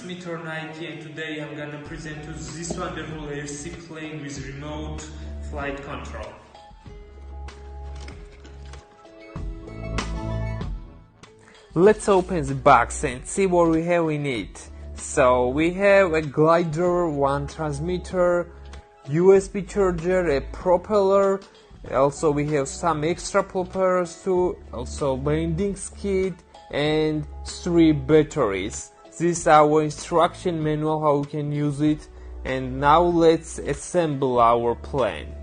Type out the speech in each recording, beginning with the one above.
transmitter Nike, and today I'm gonna present you this wonderful Aircraf plane with remote flight control. Let's open the box and see what we have in it. So we have a glider, one transmitter, USB charger, a propeller. Also we have some extra propellers too, also landing kit and 3 batteries. This is our instruction manual how we can use it, and now let's assemble our plane.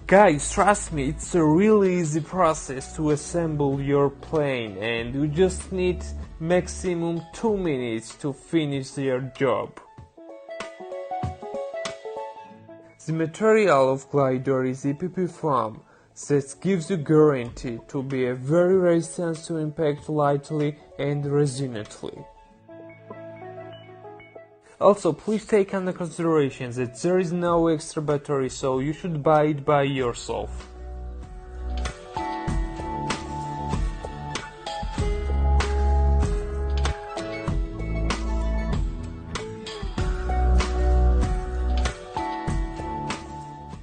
Guys, trust me, it's a really easy process to assemble your plane, and you just need maximum 2 minutes to finish your job. The material of glider is EPP foam that gives you guarantee to be a very resistant to impact lightly and resiliently. Also, please take into consideration that there is no extra battery, so you should buy it by yourself.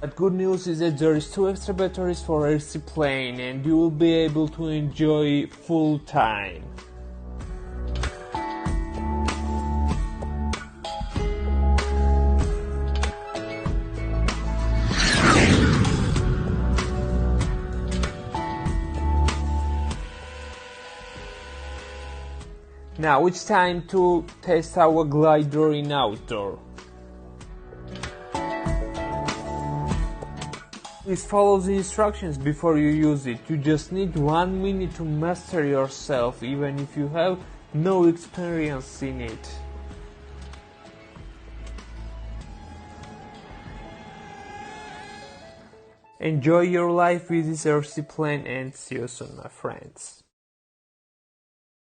But good news is that there is 2 extra batteries for Aircraf plane, and you will be able to enjoy full time. Now it's time to test our glider in outdoor. Please follow the instructions before you use it. You just need 1 minute to master yourself, even if you have no experience in it. Enjoy your life with this Aircraf plane, and see you soon, my friends.